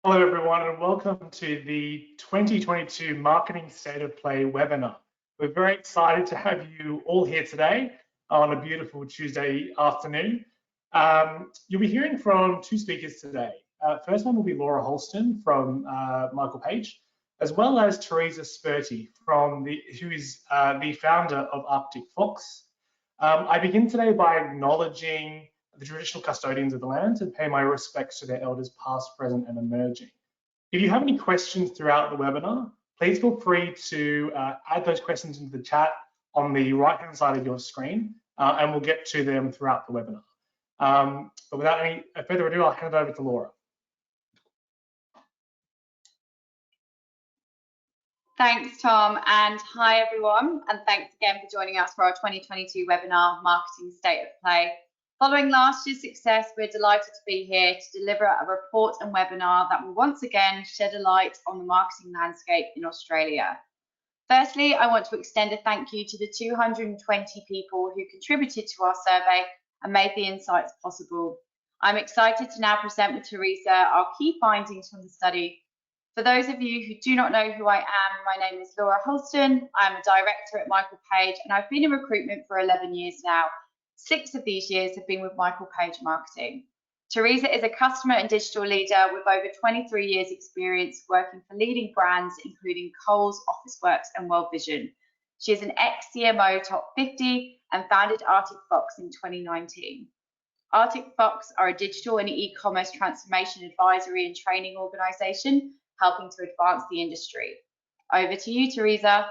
Hello everyone and welcome to the 2022 Marketing State of Play webinar. We're very excited to have you all here today on a beautiful Tuesday afternoon. You'll be hearing from two speakers today. First one will be Laura Holston from Michael Page, as well as Teresa Sperti, who is the founder of Arctic Fox. I begin today by acknowledging the traditional custodians of the land and pay my respects to their elders past, present and emerging. If you have any questions throughout the webinar, please feel free to add those questions into the chat on the right-hand side of your screen and we'll get to them throughout the webinar. But without any further ado, I'll hand it over to Laura. Thanks, Tom, and hi everyone, and thanks again for joining us for our 2022 webinar, Marketing State of Play. Following last year's success, we're delighted to be here to deliver a report and webinar that will once again shed a light on the marketing landscape in Australia. Firstly, I want to extend a thank you to the 220 people who contributed to our survey and made the insights possible. I'm excited to now present with Teresa our key findings from the study. For those of you who do not know who I am, my name is Laura Holston. I'm a director at Michael Page and I've been in recruitment for 11 years now. 6 of these years have been with Michael Page Marketing. Teresa is a customer and digital leader with over 23 years experience working for leading brands including Coles, Officeworks and World Vision. She is an ex-CMO Top 50 and founded Arctic Fox in 2019. Arctic Fox are a digital and e-commerce transformation advisory and training organisation helping to advance the industry. Over to you, Teresa.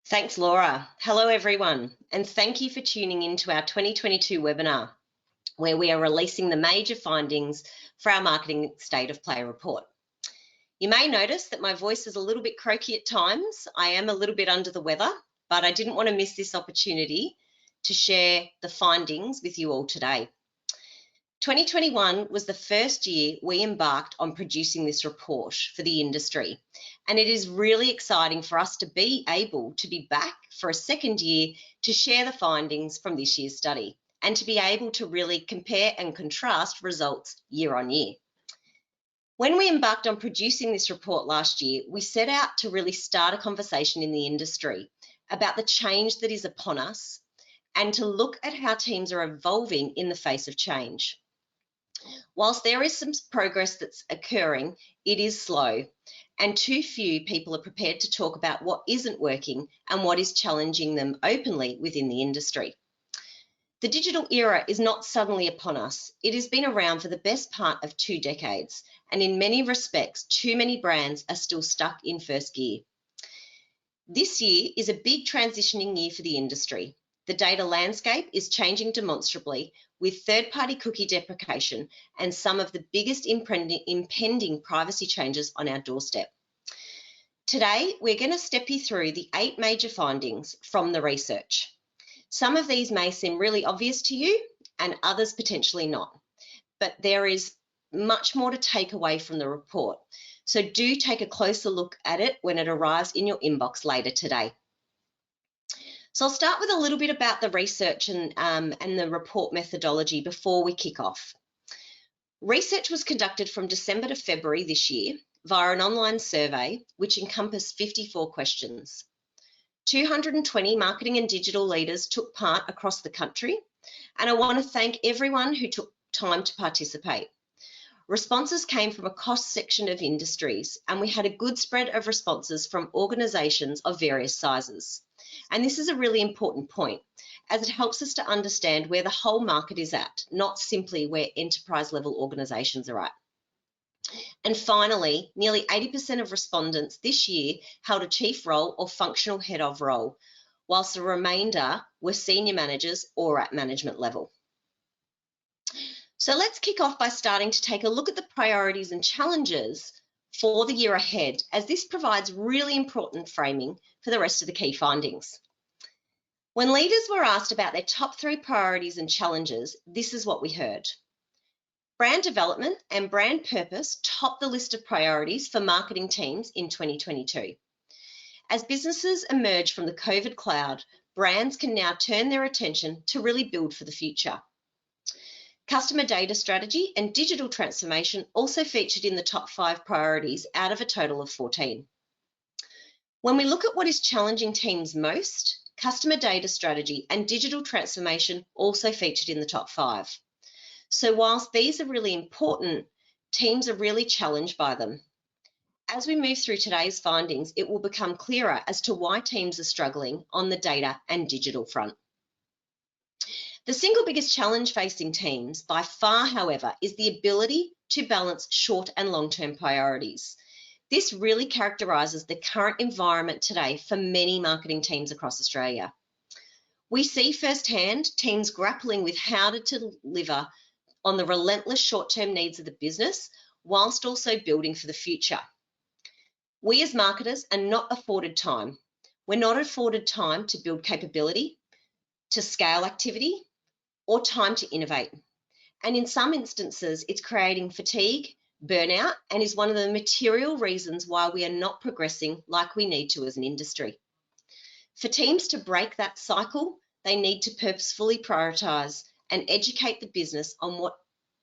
Thanks, Laura. Hello, everyone, and thank you for tuning in to our 2022 webinar, where we are releasing the major findings for our Marketing State of Play report. You may notice that my voice is a little bit croaky at times. I am a little bit under the weather, but I didn't want to miss this opportunity to share the findings with you all today. 2021 was the first year we embarked on producing this report for the industry, and it is really exciting for us to be able to be back for a second year to share the findings from this year's study and to be able to really compare and contrast results year on year. When we embarked on producing this report last year, we set out to really start a conversation in the industry about the change that is upon us and to look at how teams are evolving in the face of change. Whilst there is some progress that's occurring, it is slow, and too few people are prepared to talk about what isn't working and what is challenging them openly within the industry. The digital era is not suddenly upon us. It has been around for the best part of 2 decades, and in many respects, too many brands are still stuck in first gear. This year is a big transitioning year for the industry. The data landscape is changing demonstrably with third-party cookie deprecation and some of the biggest impending privacy changes on our doorstep. Today, we're going to step you through the 8 major findings from the research. Some of these may seem really obvious to you and others potentially not, but there is much more to take away from the report. So do take a closer look at it when it arrives in your inbox later today. So I'll start with a little bit about the research and the report methodology before we kick off. Research was conducted from December to February this year via an online survey which encompassed 54 questions. 220 marketing and digital leaders took part across the country, and I want to thank everyone who took time to participate. Responses came from a cross-section of industries, and we had a good spread of responses from organisations of various sizes. And this is a really important point, as it helps us to understand where the whole market is at, not simply where enterprise-level organisations are at. And finally, nearly 80% of respondents this year held a chief role or functional head of role, whilst the remainder were senior managers or at management level. So let's kick off by starting to take a look at the priorities and challenges for the year ahead, as this provides really important framing for the rest of the key findings. When leaders were asked about their top 3 priorities and challenges, this is what we heard. Brand development and brand purpose top the list of priorities for marketing teams in 2022. As businesses emerge from the COVID cloud, brands can now turn their attention to really build for the future. Customer data strategy and digital transformation also featured in the top 5 priorities out of a total of 14. When we look at what is challenging teams most, customer data strategy and digital transformation also featured in the top 5. So whilst these are really important, teams are really challenged by them. As we move through today's findings, it will become clearer as to why teams are struggling on the data and digital front. The single biggest challenge facing teams by far, however, is the ability to balance short and long-term priorities. This really characterises the current environment today for many marketing teams across Australia. We see firsthand teams grappling with how to deliver on the relentless short-term needs of the business whilst also building for the future. We as marketers are not afforded time. We're not afforded time to build capability, to scale activity, or time to innovate. And in some instances, it's creating fatigue, burnout, and is one of the material reasons why we are not progressing like we need to as an industry. For teams to break that cycle, they need to purposefully prioritise and educate the business on what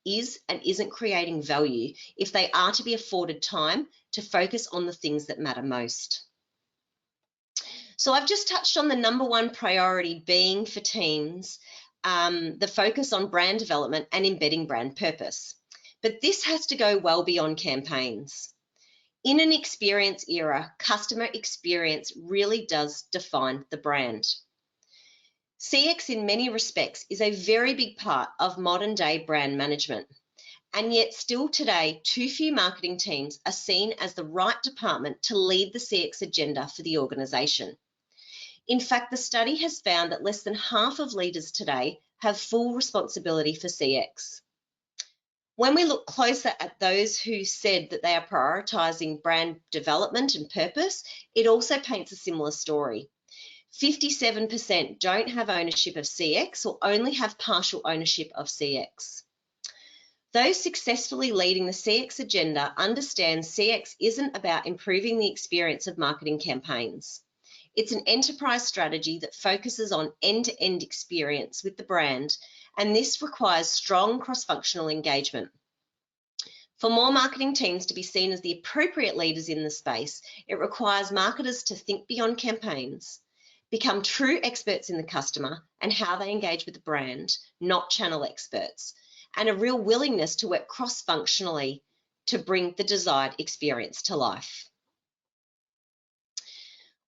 is and isn't creating value if they are to be afforded time to focus on the things that matter most. So I've just touched on the number 1 priority being for teams, the focus on brand development and embedding brand purpose. But this has to go well beyond campaigns. In an experience era, customer experience really does define the brand. CX in many respects is a very big part of modern day brand management. And yet still today, too few marketing teams are seen as the right department to lead the CX agenda for the organisation. In fact, the study has found that less than half of leaders today have full responsibility for CX. When we look closer at those who said that they are prioritising brand development and purpose, it also paints a similar story. 57% don't have ownership of CX or only have partial ownership of CX. Those successfully leading the CX agenda understand CX isn't about improving the experience of marketing campaigns. It's an enterprise strategy that focuses on end-to-end experience with the brand, and this requires strong cross-functional engagement. For more marketing teams to be seen as the appropriate leaders in the space, it requires marketers to think beyond campaigns, become true experts in the customer and how they engage with the brand, not channel experts, and a real willingness to work cross-functionally to bring the desired experience to life.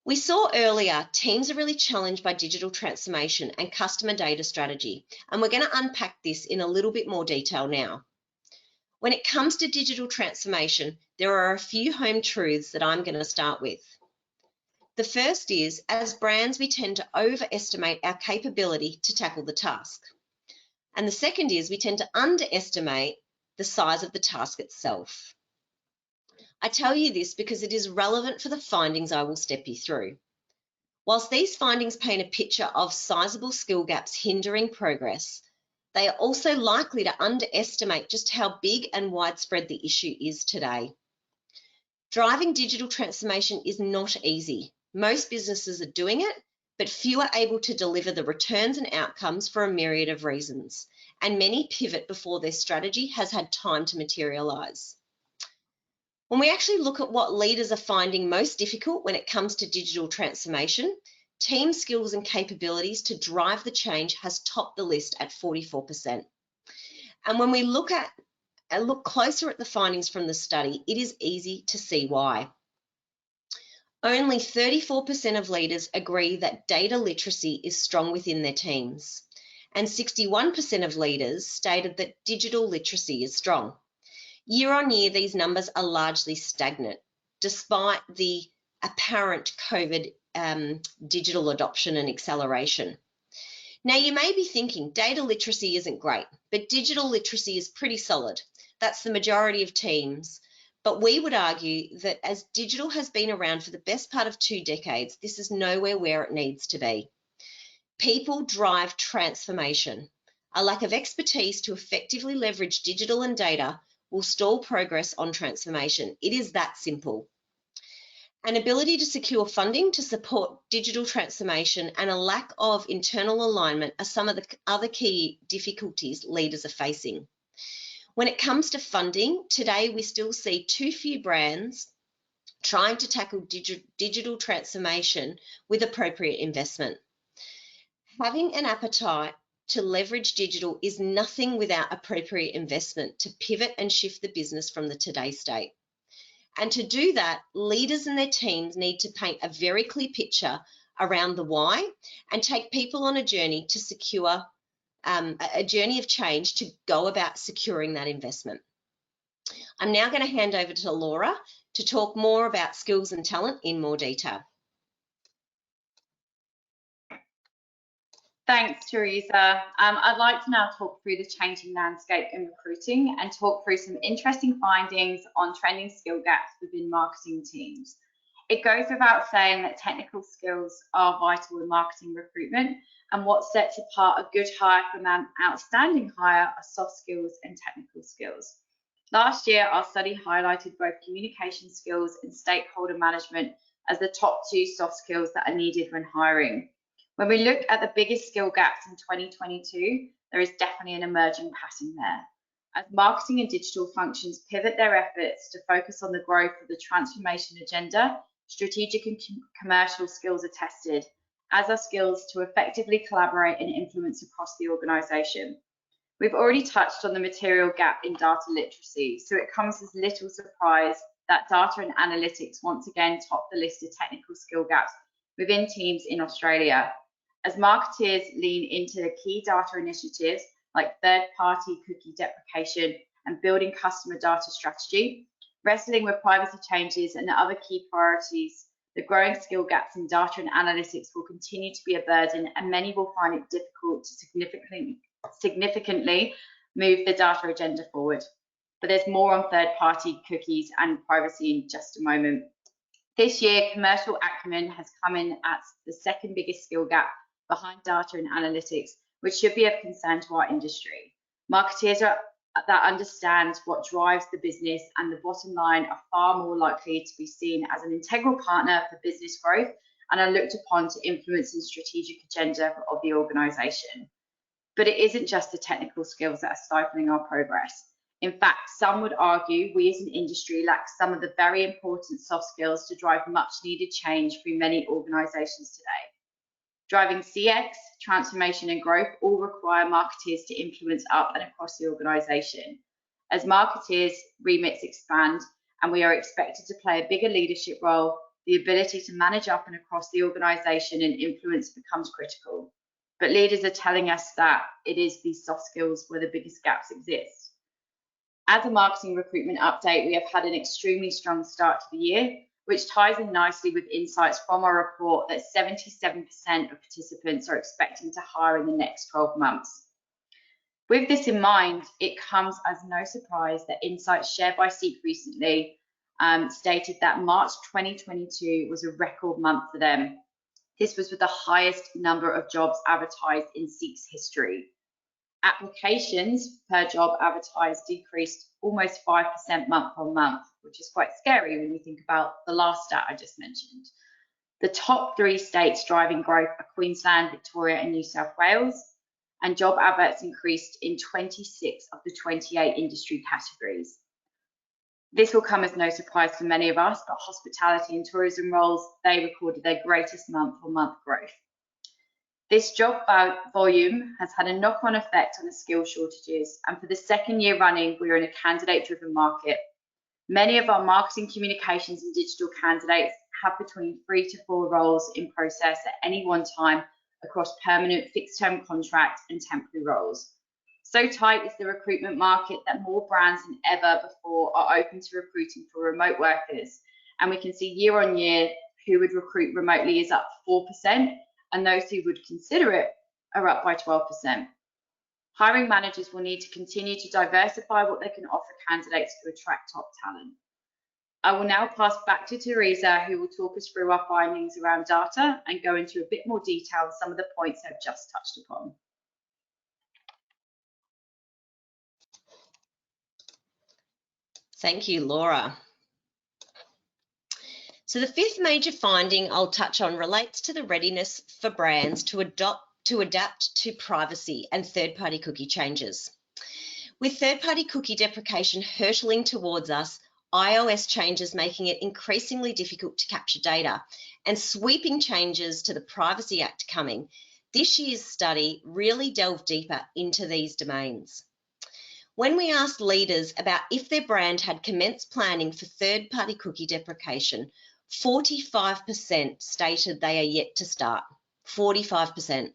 We saw earlier, teams are really challenged by digital transformation and customer data strategy, and we're going to unpack this in a little bit more detail now. When it comes to digital transformation, there are a few home truths that I'm going to start with. The first is, as brands, we tend to overestimate our capability to tackle the task. And the second is, we tend to underestimate the size of the task itself. I tell you this because it is relevant for the findings I will step you through. Whilst these findings paint a picture of sizable skill gaps hindering progress, they are also likely to underestimate just how big and widespread the issue is today. Driving digital transformation is not easy. Most businesses are doing it, but few are able to deliver the returns and outcomes for a myriad of reasons, and many pivot before their strategy has had time to materialise. When we actually look at what leaders are finding most difficult when it comes to digital transformation, team skills and capabilities to drive the change has topped the list at 44%. And when we look closer at the findings from the study, it is easy to see why. Only 34% of leaders agree that data literacy is strong within their teams, and 61% of leaders stated that digital literacy is strong. Year on year, these numbers are largely stagnant, despite the apparent COVID digital adoption and acceleration. Now, you may be thinking data literacy isn't great, but digital literacy is pretty solid. That's the majority of teams. But we would argue that as digital has been around for the best part of 2 decades, this is nowhere where it needs to be. People drive transformation. A lack of expertise to effectively leverage digital and data will stall progress on transformation. It is that simple. An ability to secure funding to support digital transformation and a lack of internal alignment are some of the other key difficulties leaders are facing. When it comes to funding, today we still see too few brands trying to tackle digital transformation with appropriate investment. Having an appetite to leverage digital is nothing without appropriate investment to pivot and shift the business from the today state. And to do that, leaders and their teams need to paint a very clear picture around the why and take people on a journey to secure a journey of change to go about securing that investment. I'm now going to hand over to Laura to talk more about skills and talent in more detail. Thanks, Teresa. I'd like to now talk through the changing landscape in recruiting and talk through some interesting findings on trending skill gaps within marketing teams. It goes without saying that technical skills are vital in marketing recruitment, and what sets apart a good hire from an outstanding hire are soft skills and technical skills. Last year, our study highlighted both communication skills and stakeholder management as the top two soft skills that are needed when hiring. When we look at the biggest skill gaps in 2022, there is definitely an emerging pattern there. As marketing and digital functions pivot their efforts to focus on the growth of the transformation agenda, strategic and commercial skills are tested, as are skills to effectively collaborate and influence across the organisation. We've already touched on the material gap in data literacy, so it comes as little surprise that data and analytics once again top the list of technical skill gaps within teams in Australia. As marketers lean into key data initiatives like third-party cookie deprecation and building customer data strategy, wrestling with privacy changes and other key priorities, the growing skill gaps in data and analytics will continue to be a burden, and many will find it difficult to significantly move the data agenda forward. But there's more on third-party cookies and privacy in just a moment. This year, commercial acumen has come in at the second biggest skill gap behind data and analytics, which should be of concern to our industry. Marketeers that understand what drives the business and the bottom line are far more likely to be seen as an integral partner for business growth and are looked upon to influence the strategic agenda of the organisation. But it isn't just the technical skills that are stifling our progress. In fact, some would argue we as an industry lack some of the very important soft skills to drive much needed change through many organisations today. Driving CX, transformation and growth all require marketeers to influence up and across the organisation. As marketeers' remits expand and we are expected to play a bigger leadership role, the ability to manage up and across the organisation and influence becomes critical. But leaders are telling us that it is these soft skills where the biggest gaps exist. As a marketing recruitment update, we have had an extremely strong start to the year, which ties in nicely with insights from our report that 77% of participants are expecting to hire in the next 12 months. With this in mind, it comes as no surprise that insights shared by SEEK recently stated that March 2022 was a record month for them. This was with the highest number of jobs advertised in SEEK's history. Applications per job advertised decreased almost 5% month on month, which is quite scary when you think about the last stat I just mentioned. The top 3 states driving growth are Queensland, Victoria and New South Wales, and job adverts increased in 26 of the 28 industry categories. This will come as no surprise to many of us, but hospitality and tourism roles, they recorded their greatest month-on-month growth. This job volume has had a knock-on effect on the skill shortages, and for the second year running, we are in a candidate-driven market. Many of our marketing, communications and digital candidates have between 3 to 4 roles in process at any one time across permanent fixed-term contract and temporary roles. So tight is the recruitment market that more brands than ever before are open to recruiting for remote workers, and we can see year on year who would recruit remotely is up 4%, and those who would consider it are up by 12%. Hiring managers will need to continue to diversify what they can offer candidates to attract top talent. I will now pass back to Teresa, who will talk us through our findings around data and go into a bit more detail on some of the points I've just touched upon. Thank you, Laura. So the fifth major finding I'll touch on relates to the readiness for brands to adapt to privacy and third-party cookie changes. With third-party cookie deprecation hurtling towards us, iOS changes making it increasingly difficult to capture data, and sweeping changes to the Privacy Act coming, this year's study really delved deeper into these domains. When we asked leaders about if their brand had commenced planning for third-party cookie deprecation, 45% stated they are yet to start. 45%.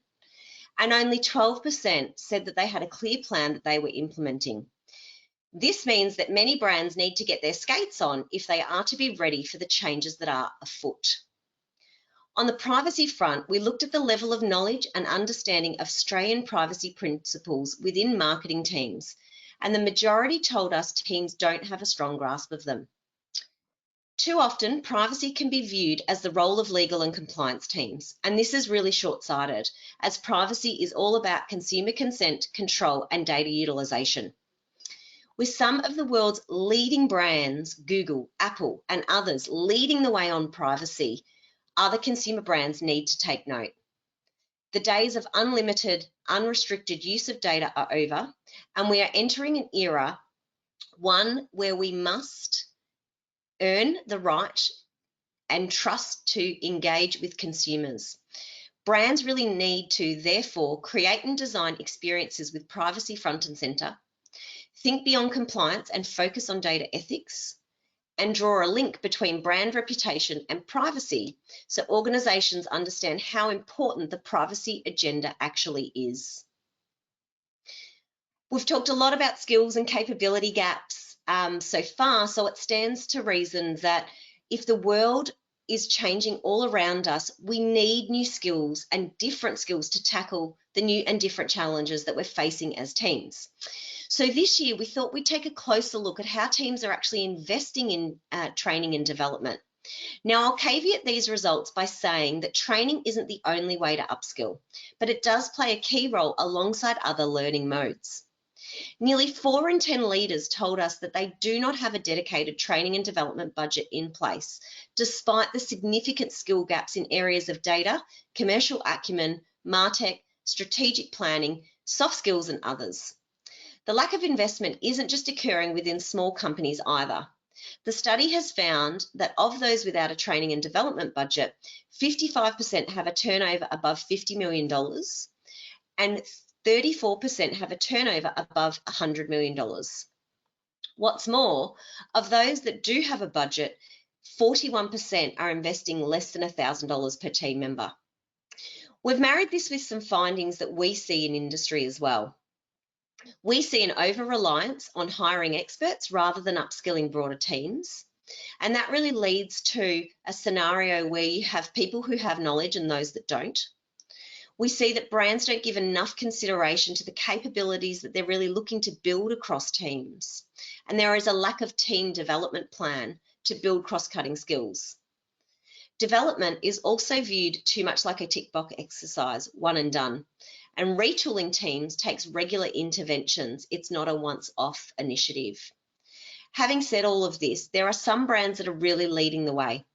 And only 12% said that they had a clear plan that they were implementing. This means that many brands need to get their skates on if they are to be ready for the changes that are afoot. On the privacy front, we looked at the level of knowledge and understanding of Australian privacy principles within marketing teams, and the majority told us teams don't have a strong grasp of them. Too often, privacy can be viewed as the role of legal and compliance teams, and this is really short-sighted, as privacy is all about consumer consent, control, and data utilisation. With some of the world's leading brands, Google, Apple, and others leading the way on privacy, other consumer brands need to take note. The days of unlimited, unrestricted use of data are over, and we are entering an era, one where we must earn the right and trust to engage with consumers. Brands really need to, therefore, create and design experiences with privacy front and centre, think beyond compliance and focus on data ethics, and draw a link between brand reputation and privacy so organisations understand how important the privacy agenda actually is. We've talked a lot about skills and capability gaps so far, so it stands to reason that if the world is changing all around us, we need new skills and different skills to tackle the new and different challenges that we're facing as teams. So this year, we thought we'd take a closer look at how teams are actually investing in training and development. Now, I'll caveat these results by saying that training isn't the only way to upskill, but it does play a key role alongside other learning modes. Nearly 4 in 10 leaders told us that they do not have a dedicated training and development budget in place, despite the significant skill gaps in areas of data, commercial acumen, MarTech, strategic planning, soft skills, and others. The lack of investment isn't just occurring within small companies either. The study has found that of those without a training and development budget, 55% have a turnover above $50 million and 34% have a turnover above $100 million. What's more, of those that do have a budget, 41% are investing less than $1,000 per team member. We've married this with some findings that we see in industry as well. We see an over-reliance on hiring experts rather than upskilling broader teams. And that really leads to a scenario where you have people who have knowledge and those that don't. We see that brands don't give enough consideration to the capabilities that they're really looking to build across teams. And there is a lack of team development plan to build cross-cutting skills. Development is also viewed too much like a tick box exercise, one and done. And retooling teams takes regular interventions. It's not a once-off initiative. Having said all of this, there are some brands that are really leading the way.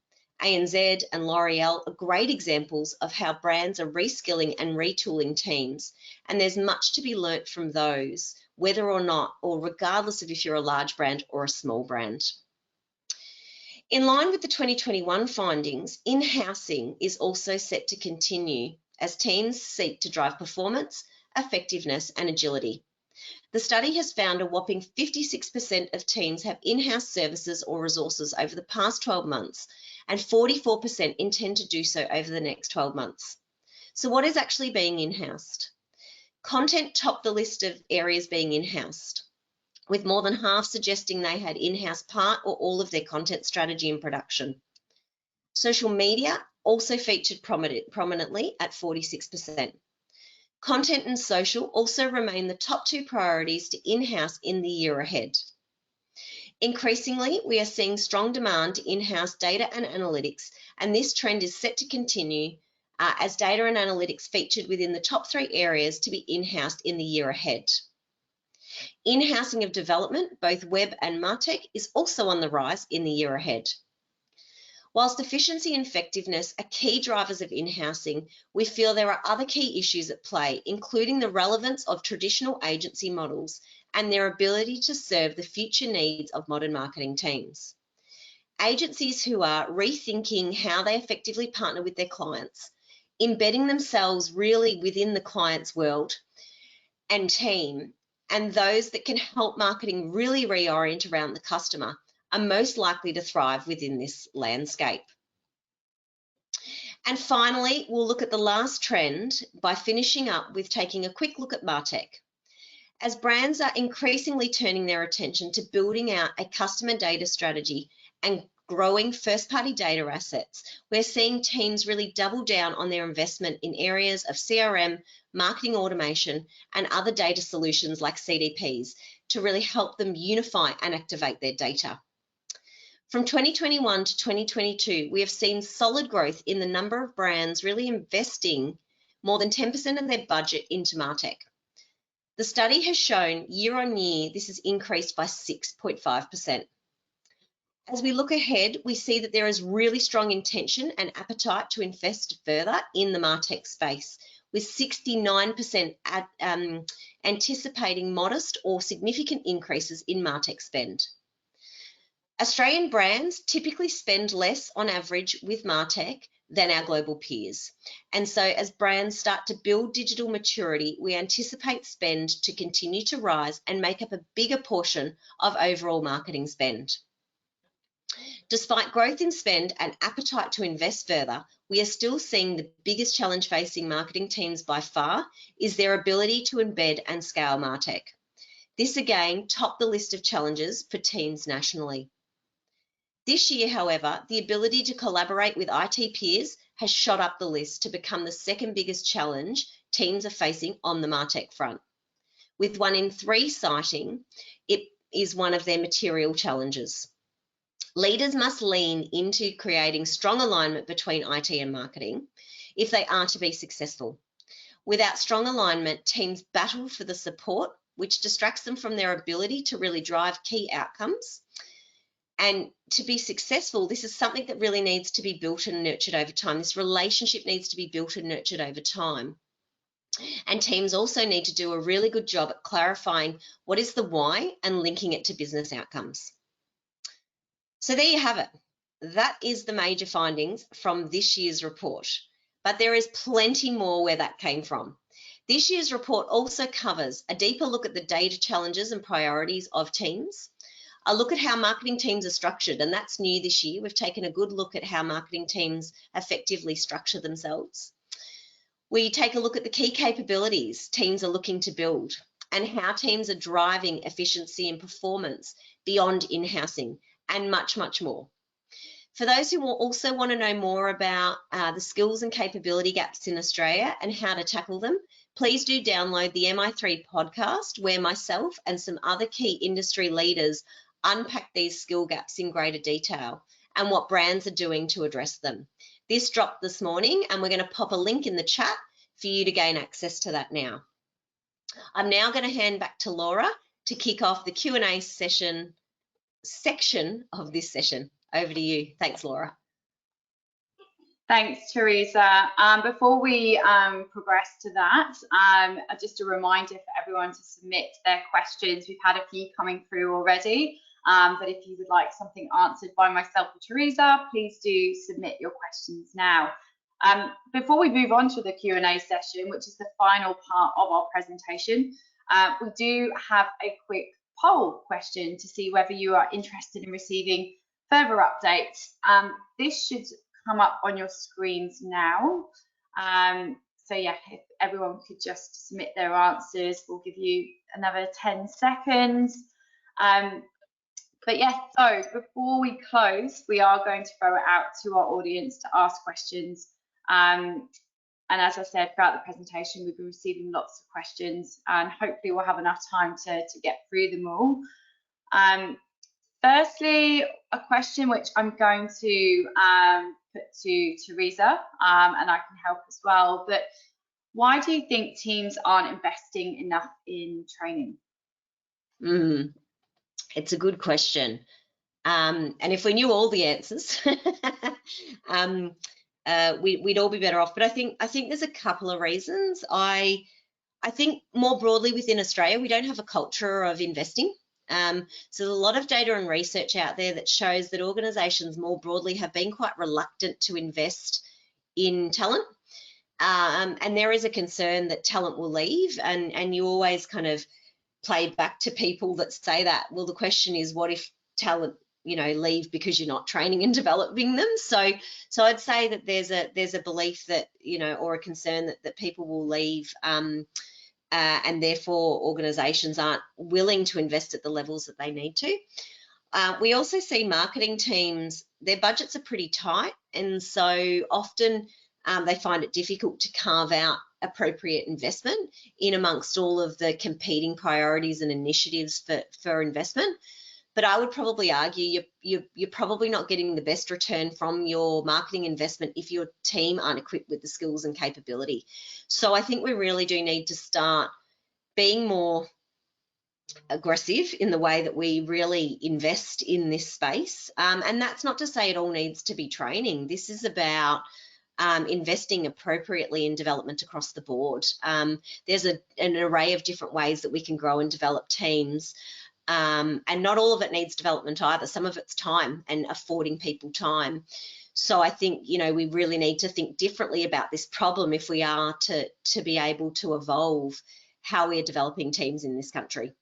ANZ and L'Oreal are great examples of how brands are reskilling and retooling teams, and there's much to be learnt from those, whether or not, or regardless of if you're a large brand or a small brand. In line with the 2021 findings, in-housing is also set to continue as teams seek to drive performance, effectiveness, and agility. The study has found a whopping 56% of teams have in-house services or resources over the past 12 months, and 44% intend to do so over the next 12 months. So what is actually being in-housed? Content topped the list of areas being in-housed, with more than half suggesting they had in-house part or all of their content strategy and production. Social media also featured prominently at 46%. Content and social also remain the top 2 priorities to in-house in the year ahead. Increasingly, we are seeing strong demand to in-house data and analytics, and this trend is set to continue as data and analytics featured within the top 3 areas to be in-housed in the year ahead. In-housing of development, both web and MarTech, is also on the rise in the year ahead. Whilst efficiency and effectiveness are key drivers of in-housing, we feel there are other key issues at play, including the relevance of traditional agency models and their ability to serve the future needs of modern marketing teams. Agencies who are rethinking how they effectively partner with their clients, embedding themselves really within the client's world and team, and those that can help marketing really reorient around the customer are most likely to thrive within this landscape. And finally, we'll look at the last trend by finishing up with taking a quick look at MarTech. As brands are increasingly turning their attention to building out a customer data strategy and growing first-party data assets, we're seeing teams really double down on their investment in areas of CRM, marketing automation, and other data solutions like CDPs to really help them unify and activate their data. From 2021 to 2022, we have seen solid growth in the number of brands really investing more than 10% of their budget into MarTech. The study has shown year on year this has increased by 6.5%. As we look ahead, we see that there is really strong intention and appetite to invest further in the MarTech space, with 69% anticipating modest or significant increases in MarTech spend. Australian brands typically spend less on average with MarTech than our global peers. And so as brands start to build digital maturity, we anticipate spend to continue to rise and make up a bigger portion of overall marketing spend. Despite growth in spend and appetite to invest further, we are still seeing the biggest challenge facing marketing teams by far is their ability to embed and scale MarTech. This again topped the list of challenges for teams nationally. This year, however, the ability to collaborate with IT peers has shot up the list to become the second biggest challenge teams are facing on the MarTech front. With 1 in 3 citing, it is one of their material challenges. Leaders must lean into creating strong alignment between IT and marketing if they are to be successful. Without strong alignment, teams battle for the support, which distracts them from their ability to really drive key outcomes. And to be successful, this is something that really needs to be built and nurtured over time. This relationship needs to be built and nurtured over time. And teams also need to do a really good job at clarifying what is the why and linking it to business outcomes. So there you have it. That is the major findings from this year's report, but there is plenty more where that came from. This year's report also covers a deeper look at the data challenges and priorities of teams, a look at how marketing teams are structured, and that's new this year. We've taken a good look at how marketing teams effectively structure themselves. We take a look at the key capabilities teams are looking to build and how teams are driving efficiency and performance beyond in-housing, and much, much more. For those who also want to know more about the skills and capability gaps in Australia and how to tackle them, please do download the MI3 podcast, where myself and some other key industry leaders unpack these skill gaps in greater detail and what brands are doing to address them. This dropped this morning, and we're going to pop a link in the chat for you to gain access to that now. I'm now going to hand back to Laura to kick off the Q&A section of this session. Over to you. Thanks, Laura. Thanks, Teresa. Before we progress to that, just a reminder for everyone to submit their questions. We've had a few coming through already, but if you would like something answered by myself or Teresa, please do submit your questions now. Before we move on to the Q&A session, which is the final part of our presentation, we do have a quick poll question to see whether you are interested in receiving further updates. This should come up on your screens now. So yeah, if everyone could just submit their answers, we'll give you another 10 seconds. But yes, so before we close, we are going to throw it out to our audience to ask questions. And as I said, throughout the presentation, we've been receiving lots of questions, and hopefully we'll have enough time to get through them all. Firstly, a question which I'm going to put to Teresa, and I can help as well, but why do you think teams aren't investing enough in training? It's a good question. And if we knew all the answers, we'd all be better off. But I think there's a couple of reasons. I think more broadly within Australia, we don't have a culture of investing. So there's a lot of data and research out there that shows that organisations more broadly have been quite reluctant to invest in talent. And there is a concern that talent will leave, and you always kind of play back to people that say that. Well, the question is, what if talent, leave because you're not training and developing them? So I'd say that there's a belief that, or a concern that people will leave, and therefore organisations aren't willing to invest at the levels that they need to. We also see marketing teams, their budgets are pretty tight, and so often they find it difficult to carve out appropriate investment in amongst all of the competing priorities and initiatives for investment. But I would probably argue you're probably not getting the best return from your marketing investment if your team aren't equipped with the skills and capability. So I think we really do need to start being more aggressive in the way that we really invest in this space. And that's not to say it all needs to be training. This is about investing appropriately in development across the board. There's an array of different ways that we can grow and develop teams. And not all of it needs development either. Some of it's time and affording people time. So I think, we really need to think differently about this problem if we are to be able to evolve how we are developing teams in this country.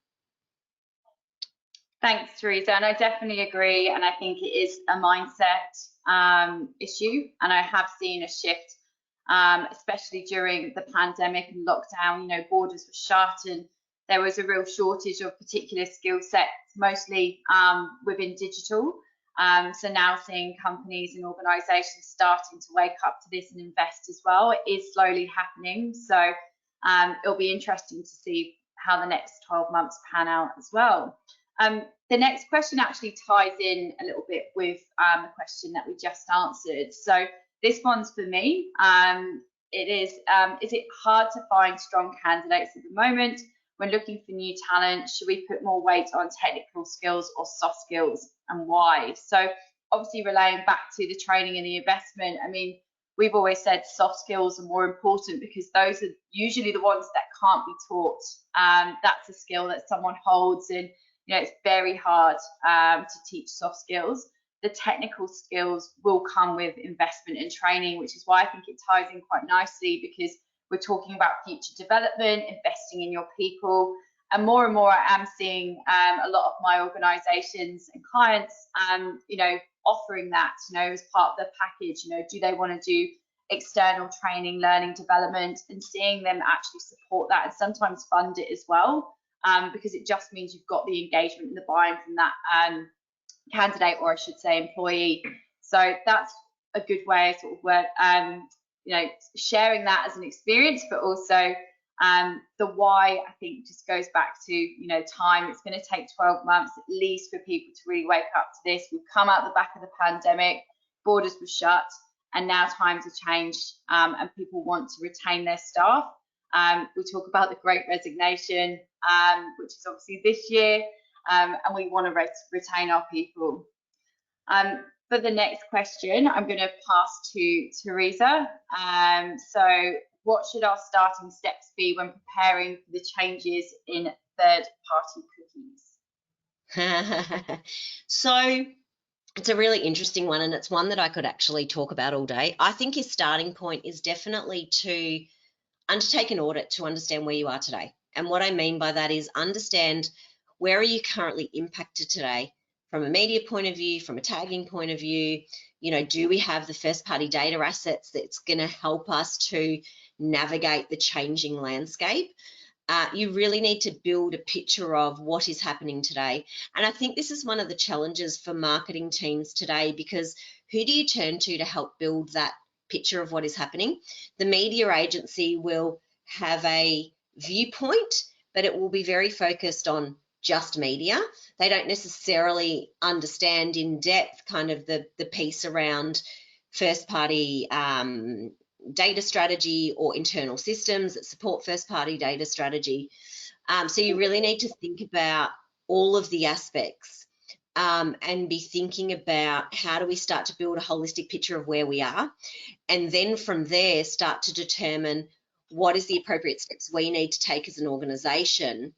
Thanks, Teresa. And I definitely agree. And I think it is a mindset issue. And I have seen a shift, especially during the pandemic and lockdown. Borders were shut and there was a real shortage of particular skill sets, mostly within digital. So now seeing companies and organisations starting to wake up to this and invest as well. It is slowly happening. So it'll be interesting to see how the next 12 months pan out as well. The next question actually ties in a little bit with the question that we just answered. So this one's for me. It is it hard to find strong candidates at the moment? When looking for new talent, should we put more weight on technical skills or soft skills, and why? So obviously relaying back to the training and the investment, I mean, we've always said soft skills are more important because those are usually the ones that can't be taught. That's a skill that someone holds, and it's very hard to teach soft skills. The technical skills will come with investment and training, which is why I think it ties in quite nicely, because we're talking about future development, investing in your people, and more I am seeing a lot of my organisations and clients, offering that, as part of the package. Do they want to do external training, learning, development, and seeing them actually support that and sometimes fund it as well, because it just means you've got the engagement and the buy-in from that candidate, or I should say employee. So that's a good way of sort of work, sharing that as an experience, but also the why, I think, just goes back to, time. It's going to take 12 months at least for people to really wake up to this. We've come out the back of the pandemic, borders were shut, and now times have changed, and people want to retain their staff. We talk about the Great Resignation, which is obviously this year, and we want to retain our people. For the next question, I'm going to pass to Teresa. So what should our starting steps be when preparing for the changes in third-party cookies? So it's a really interesting one, and it's one that I could actually talk about all day. I think your starting point is definitely to undertake an audit to understand where you are today. And what I mean by that is understand where are you currently impacted today from a media point of view, from a tagging point of view. Do we have the first-party data assets that's going to help us to navigate the changing landscape? You really need to build a picture of what is happening today. And I think this is one of the challenges for marketing teams today, because who do you turn to help build that picture of what is happening? The media agency will have a viewpoint, but it will be very focused on just media. They don't necessarily understand in depth kind of the piece around first-party data strategy or internal systems that support first-party data strategy. So you really need to think about all of the aspects and be thinking about how do we start to build a holistic picture of where we are, and then from there start to determine what is the appropriate steps we need to take as an organisation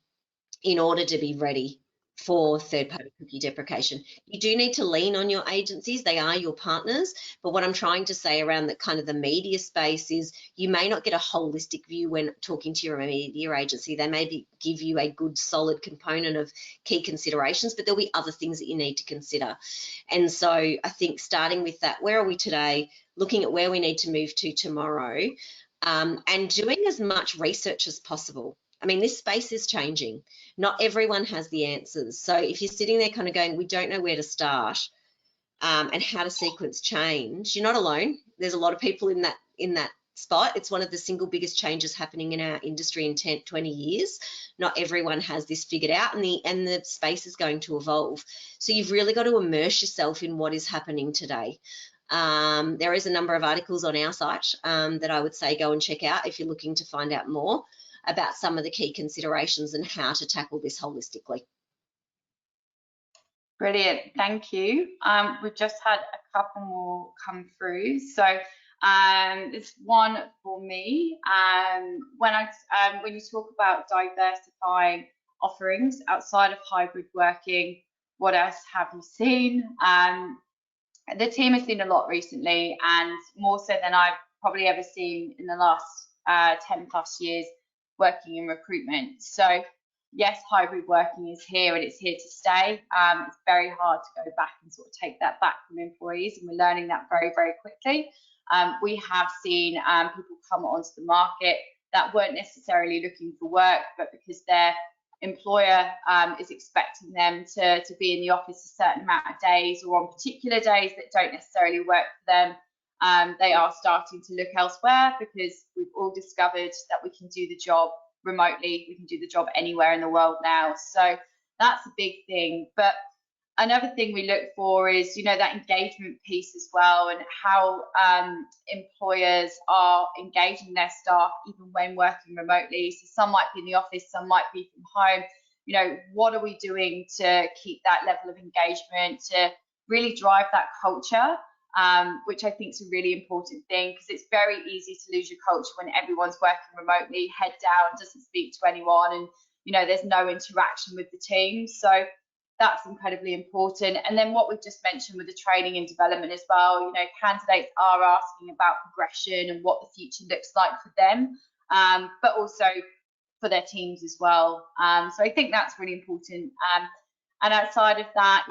in order to be ready for third-party cookie deprecation. You do need to lean on your agencies. They are your partners. But what I'm trying to say around the kind of the media space is you may not get a holistic view when talking to your media agency. They may give you a good, solid component of key considerations, but there'll be other things that you need to consider. And so I think starting with that, where are we today, looking at where we need to move to tomorrow, and doing as much research as possible. I mean, this space is changing. Not everyone has the answers. So if you're sitting there kind of going, we don't know where to start and how to sequence change, you're not alone. There's a lot of people in that spot. It's one of the single biggest changes happening in our industry in 10, 20 years. Not everyone has this figured out, and the space is going to evolve. So you've really got to immerse yourself in what is happening today. There is a number of articles on our site that I would say go and check out if you're looking to find out more about some of the key considerations and how to tackle this holistically. Brilliant, thank you. We've just had a couple more come through. So there's one for me. When you talk about diversifying offerings outside of hybrid working, what else have you seen? The team has seen a lot recently, and more so than I've probably ever seen in the last 10 plus years working in recruitment. So yes, hybrid working is here and it's here to stay. It's very hard to go back and sort of take that back from employees, and we're learning that very, very quickly. We have seen people come onto the market that weren't necessarily looking for work, but because their employer is expecting them to be in the office a certain amount of days, or on particular days that don't necessarily work for them, they are starting to look elsewhere, because we've all discovered that we can do the job remotely. We can do the job anywhere in the world now. So that's a big thing. But another thing we look for is, that engagement piece as well, and how employers are engaging their staff even when working remotely. So some might be in the office, some might be from home. What are we doing to keep that level of engagement, to really drive that culture? Which I think is a really important thing, because it's very easy to lose your culture when everyone's working remotely, head down, doesn't speak to anyone, and there's no interaction with the team. So that's incredibly important. And then what we've just mentioned with the training and development as well, candidates are asking about progression and what the future looks like for them, but also for their teams as well. So I think that's really important. And outside of that,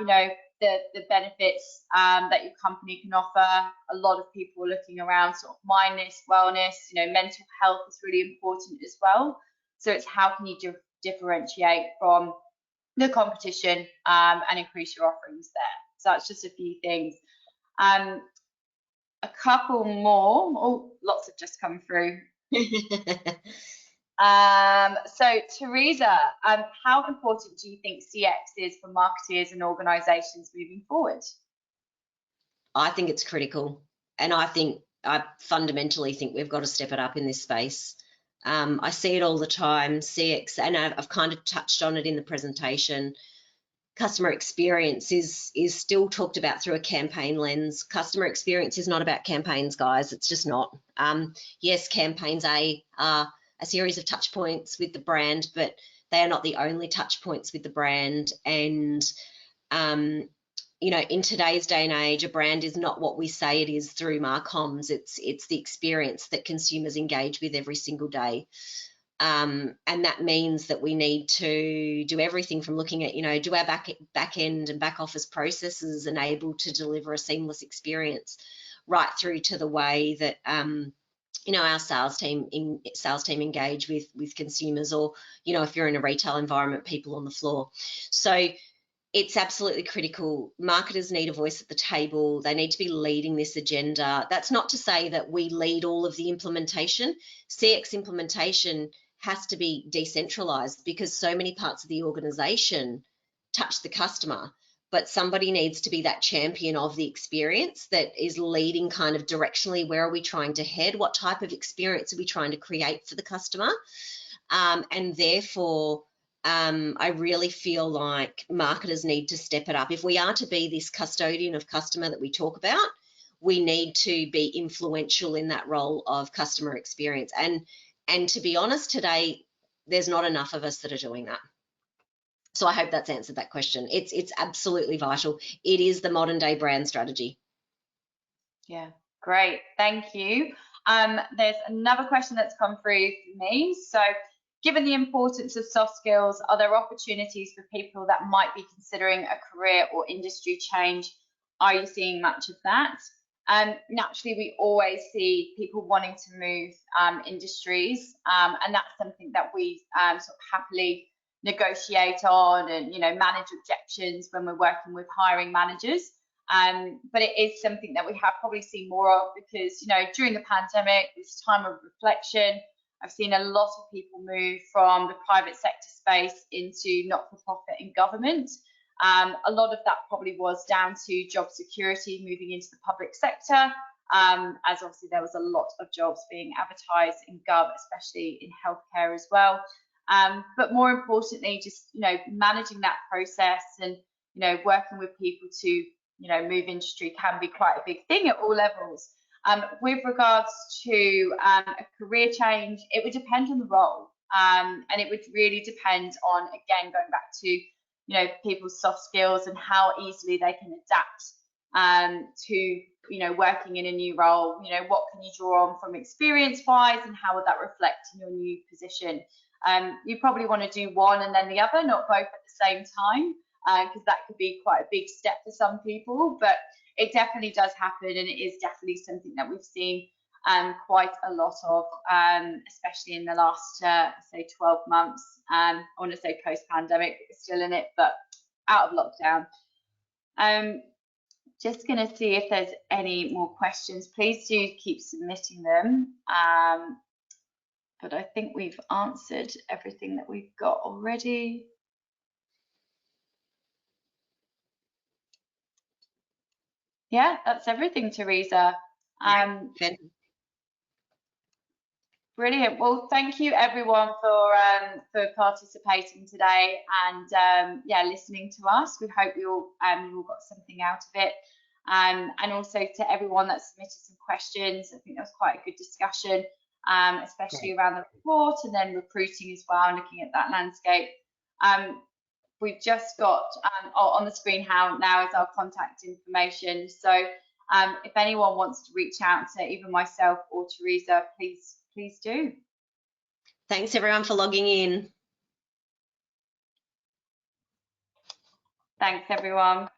the benefits that your company can offer. A lot of people are looking around sort of mindness, wellness, mental health is really important as well. So it's how can you differentiate from the competition and increase your offerings there. So that's just a few things. A couple more. Oh, lots have just come through. So Teresa, how important do you think CX is for marketers and organizations moving forward? I think it's critical, and I fundamentally think we've got to step it up in this space. I see it all the time, CX, and I've kind of touched on it in the presentation. Customer experience is still talked about through a campaign lens. Customer experience is not about campaigns, guys. It's just not. Yes, campaigns are a series of touch points with the brand, but they are not the only touch points with the brand. And in today's day and age, a brand is not what we say it is through marcoms. It's the experience that consumers engage with every single day. And that means that we need to do everything from looking at, do our back end and back office processes enable to deliver a seamless experience, right through to the way that our sales team engage with consumers, or if you're in a retail environment, people on the floor. So it's absolutely critical. Marketers need a voice at the table. They need to be leading this agenda. That's not to say that we lead all of the implementation. CX implementation has to be decentralized, because so many parts of the organization touch the customer, but somebody needs to be that champion of the experience that is leading kind of directionally. Where are we trying to head? What type of experience are we trying to create for the customer? And therefore, I really feel like marketers need to step it up. If we are to be this custodian of customer that we talk about, we need to be influential in that role of customer experience. And to be honest, today, there's not enough of us that are doing that. So I hope that's answered that question. It's absolutely vital. It is the modern day brand strategy. Yeah, great. Thank you. There's another question that's come through for me. So, given the importance of soft skills, are there opportunities for people that might be considering a career or industry change? Are you seeing much of that? Naturally, we always see people wanting to move industries, and that's something that we sort of happily negotiate on and, manage objections when we're working with hiring managers. But it is something that we have probably seen more of because, during the pandemic, this time of reflection, I've seen a lot of people move from the private sector space into not-for-profit and government. A lot of that probably was down to job security moving into the public sector, as obviously there was a lot of jobs being advertised in Gov, especially in healthcare as well. But more importantly, just, managing that process and, working with people to, move industry can be quite a big thing at all levels. With regards to a career change, it would depend on the role, and it would really depend on, again, going back to, people's soft skills and how easily they can adapt to, working in a new role. What can you draw on from experience-wise, and how would that reflect in your new position? You probably want to do one and then the other, not both at the same time, because that could be quite a big step for some people, but it definitely does happen, and it is definitely something that we've seen quite a lot of, especially in the last, say, 12 months. I want to say post-pandemic, it's still in it, but out of lockdown. Just going to see if there's any more questions. Please do keep submitting them. But I think we've answered everything that we've got already. Yeah, that's everything, Teresa. Brilliant. Well, thank you everyone for participating today and listening to us. We hope you all got something out of it. And also to everyone that submitted some questions. I think that was quite a good discussion, especially around the report and then recruiting as well, and looking at that landscape. We've just got on the screen now is our contact information. So if anyone wants to reach out to either myself or Teresa, please do. Thanks everyone for logging in. Thanks everyone.